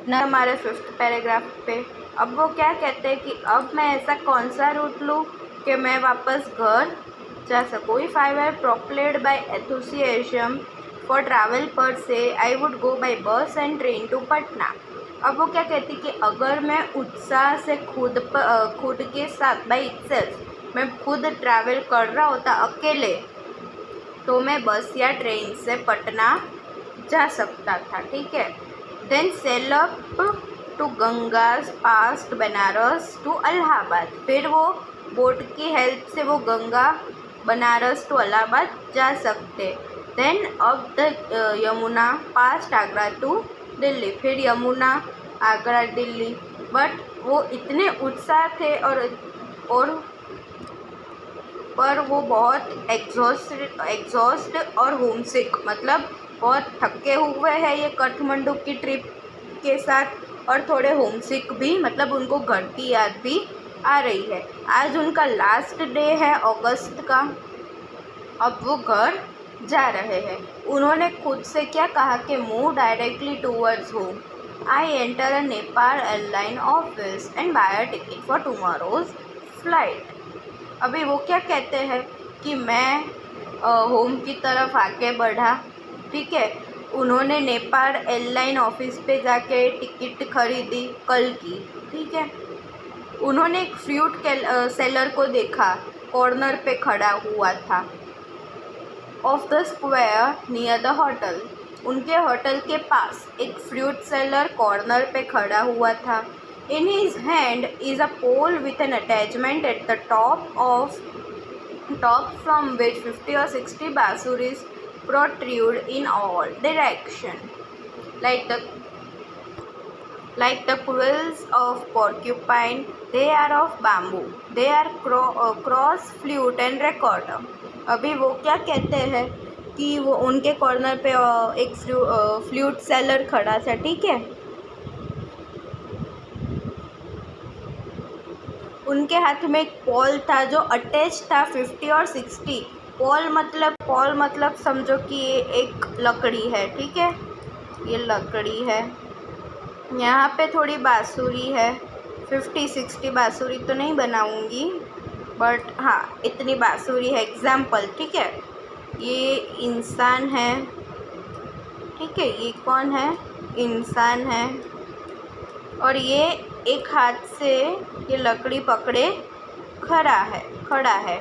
ना हमारे 5th paragraph पे। अब वो क्या कहते हैं कि अब मैं ऐसा कौन सा रूट लूँ कि मैं वापस घर जा सकूँ। If I were propelled by enthusiasm for travel per se I would go by bus and train to Patna. अब वो क्या कहती कि अगर मैं उत्साह से खुद के साथ बाय इटसेल्फ मैं खुद ट्रैवल कर रहा होता अकेले, तो मैं बस या ट्रेन से पटना जा सकता था। ठीक है। Then sail up to Ganges past Banaras to Allahabad. फिर वो बोट की हेल्प से वो गंगा बनारस टू इलाहाबाद जा सकते। Then up the Yamuna past Agra to Delhi. फिर यमुना आगरा दिल्ली। बट वो इतने उत्साह थे और पर वो बहुत एग्जॉस्ट और होमसिक, मतलब बहुत थके हुए हैं ये काठमांडू की ट्रिप के साथ, और थोड़े होमसिक भी, मतलब उनको घर की याद भी आ रही है। आज उनका लास्ट डे है अगस्त का। अब वो घर जा रहे हैं। उन्होंने खुद से क्या कहा कि move directly towards home. I enter a Nepal airline office and buy a ticket for tomorrow's flight. अभी वो क्या कहते हैं कि मैं होम की तरफ आगे बढ़ा। ठीक है। उन्होंने नेपाल एयरलाइन ऑफिस पे जाके टिकट खरीदी कल की। ठीक है। उन्होंने एक फ्रूट सेलर को देखा, कॉर्नर पे खड़ा हुआ था of the square near the hotel. उनके होटल के पास एक फ्रूट सेलर कॉर्नर पे खड़ा हुआ था। In his hand is a pole with an attachment at the top from which 50 or 60 basuris protrude in all directions, like the quills of porcupine. They are of bamboo. They are cross flute and recorder. अभी वो क्या कहते हैं कि वो उनके corner पे एक फ्लूट सेलर खड़ा था। ठीक है। उनके हाथ में एक पॉल था जो अटैच था 50 और 60। पॉल मतलब समझो कि ये एक लकड़ी है। ठीक है। ये लकड़ी है। यहाँ पे थोड़ी बाँसुरी है। 50-60 बाँसुरी तो नहीं बनाऊँगी, बट हाँ इतनी बाँसुरी है एग्जाम्पल। ठीक है। ये इंसान है। ठीक है। ये कौन है? इंसान है। और ये एक हाथ से ये लकड़ी पकड़े खड़ा है।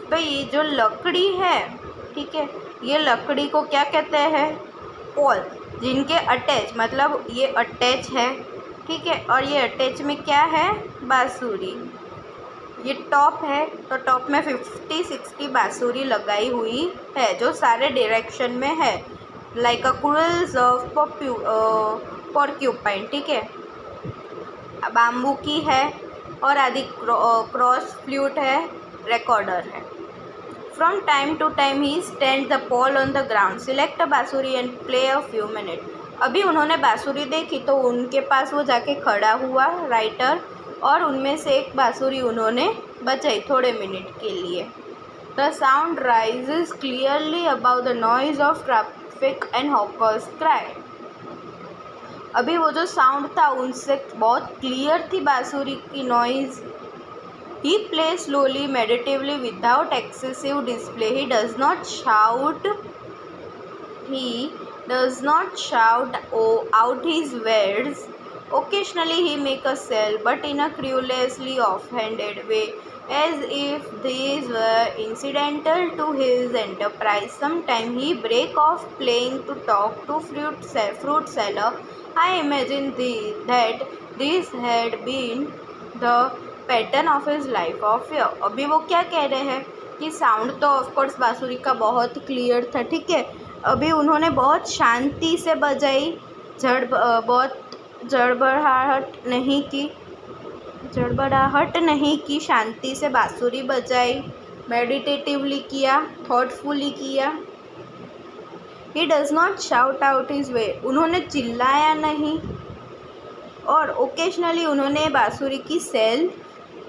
तो ये जो लकड़ी है, ठीक है, ये लकड़ी को क्या कहते हैं? पोल। जिनके अटैच, मतलब ये अटैच है। ठीक है। और ये अटैच में क्या है? बाँसुरी। ये टॉप है, तो टॉप में 50-60 बाँसुरी लगाई हुई है जो सारे डायरेक्शन में है, like a quills of porcupine. ठीक है। बाम्बू की है और आदि क्रॉस फ्लूट है, रिकॉर्डर है। From time to time he stand the pole on the ground, select a bansuri and play a few minute. अभी उन्होंने बाँसुरी देखी तो उनके पास वो जाके खड़ा हुआ राइटर, और उनमें से एक बाँसुरी उन्होंने बजाई थोड़े मिनट के लिए। The sound rises clearly about the noise of traffic and hawkers cry. अभी वो जो साउंड था उनसे बहुत क्लियर थी बाँसुरी की noise. He play slowly meditatively without excessive display. He does not shout out his words. Occasionally he make a sell, but in a curiously offhanded way, as if these were incidental to his enterprise. Sometimes he break off playing to talk to fruit seller. I imagine that this had been the pattern of his life of year. अभी वो क्या कह रहे हैं कि sound तो of course बाँसुरी का बहुत क्लियर था। ठीक है। अभी उन्होंने बहुत शांति से बजाई, बहुत जड़बड़ाहट नहीं की, शांति से बाँसुरी बजाई, मेडिटेटिवली किया, थॉटफुली किया। ही does not shout out his way, उन्होंने चिल्लाया नहीं। और ओकेजनली उन्होंने बाँसुरी की सेल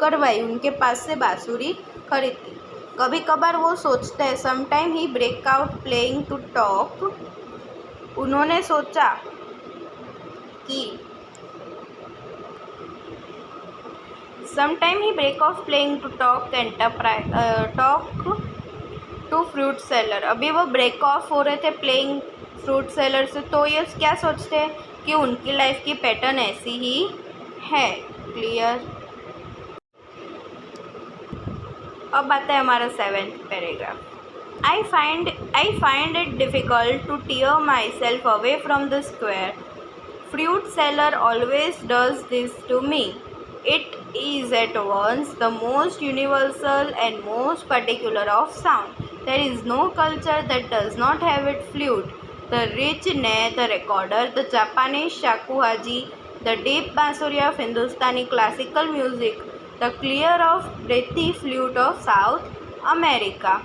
करवाई, उनके पास से बाँसुरी खरीदी। कभी कभार वो सोचते हैं, sometime he break out playing to talk, उन्होंने सोचा की। Sometime he break off playing to talk to fruit seller. अभी वो ब्रेक ऑफ हो रहे थे प्लेइंग फ्रूट सेलर से, तो ये क्या सोचते हैं कि उनकी लाइफ की पैटर्न ऐसी ही है। क्लियर। अब आता है हमारा 7th paragraph. I find it difficult to tear myself away from the square. Fruit seller always does this to me. It is at once the most universal and most particular of sound. There is no culture that does not have its flute. The rich ne, the recorder, the Japanese shakuhachi, the deep bansuri of Hindustani classical music, the clear of breathy flute of South America,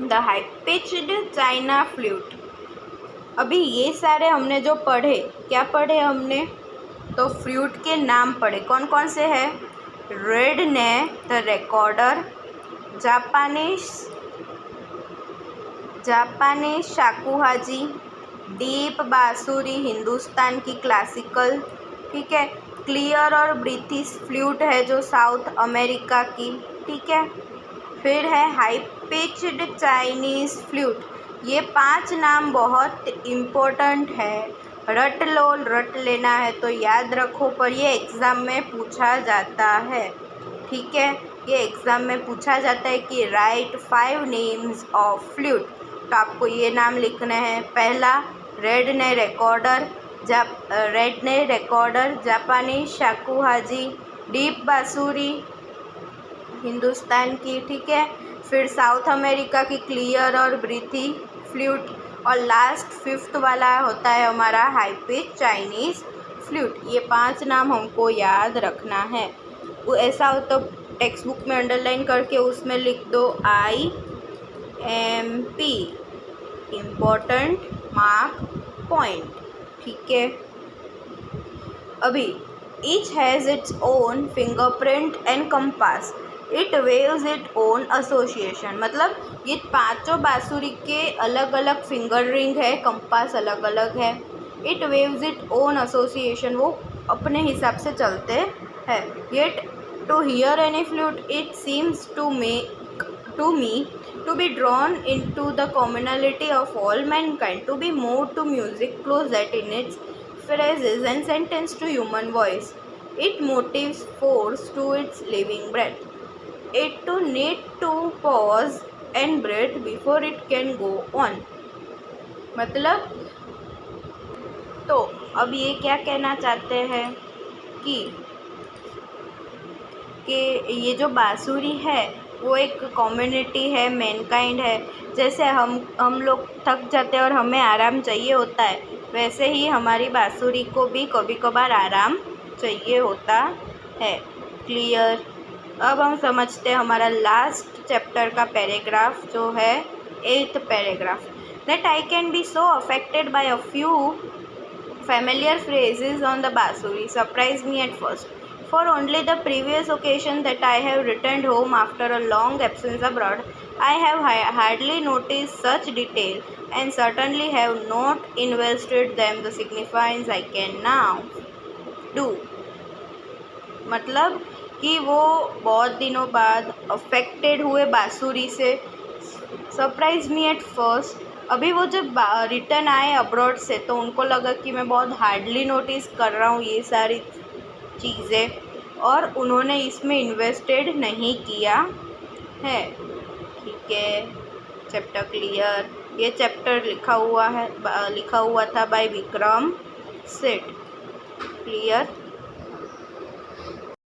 the high-pitched China flute. अभी ये सारे हमने जो पढ़े, क्या पढ़े हमने? तो फ्लूट के नाम पढ़े। कौन कौन से हैं? रेड ने, द रिकॉर्डर, जापानीज शाकुहाजी, डीप बांसुरी हिंदुस्तान की क्लासिकल, ठीक है। क्लियर और ब्रिटिश फ्लूट है जो साउथ अमेरिका की, ठीक है। फिर है हाई पिच्ड चाइनीज़ फ्लूट। ये 5 नाम बहुत इम्पोर्टेंट है, रट लो, रट लेना है तो याद रखो, पर ये एग्ज़ाम में पूछा जाता है, ठीक है। ये एग्ज़ाम में पूछा जाता है कि राइट 5 नेम्स ऑफ फ्लूट। तो आपको ये नाम लिखने हैं। पहला रेड ने रिकॉर्डर, जापानी शाकुहाजी, डीप बांसुरी हिंदुस्तान की, ठीक है। फिर साउथ अमेरिका की क्लियर और ब्रीथी फ्लूट, और लास्ट 5th वाला होता है हमारा हाई पिच चाइनीज़ फ्लूट। ये 5 नाम हमको याद रखना है। वो ऐसा हो तो टेक्स्ट बुक में अंडरलाइन करके उसमें लिख दो IMP, इम्पोर्टेंट मार्क पॉइंट, ठीक है। अभी each has its own fingerprint and compass, it waves it own association. मतलब ये 5 बांसुरी के अलग अलग फिंगर रिंग है, कंपास अलग अलग है। It waves it own association, वो अपने हिसाब से चलते हैं। Yet to hear any flute it seems to me to be drawn into the commonality of all mankind, to be move to music close that in its phrases and sentence to human voice. It motives force to its living breath. It to need to pause and breathe before it can go on. मतलब तो अब ये क्या कहना चाहते हैं कि ये जो बांसुरी है वो एक कम्युनिटी है, मैनकाइंड है। जैसे हम लोग थक जाते हैं और हमें आराम चाहिए होता है, वैसे ही हमारी बांसुरी को भी कभी कभार आराम चाहिए होता है। क्लियर। अब हम समझते हैं हमारा लास्ट चैप्टर का पैराग्राफ जो है 8th paragraph. That I can be so affected by a few familiar phrases on the bansuri surprised me at first. For only the previous occasion that I have returned home after a long absence abroad, I have hardly noticed such detail and certainly have not invested them the significance I can now do. मतलब कि वो बहुत दिनों बाद affected हुए बांसुरी से। Surprise me at first, अभी वो जब रिटर्न आए अब्रॉड से तो उनको लगा कि मैं बहुत हार्डली नोटिस कर रहा हूँ ये सारी चीज़ें, और उन्होंने इसमें इन्वेस्टेड नहीं किया है, ठीक है। Chapter clear. ये चैप्टर लिखा हुआ था बाय विक्रम सेठ। क्लियर।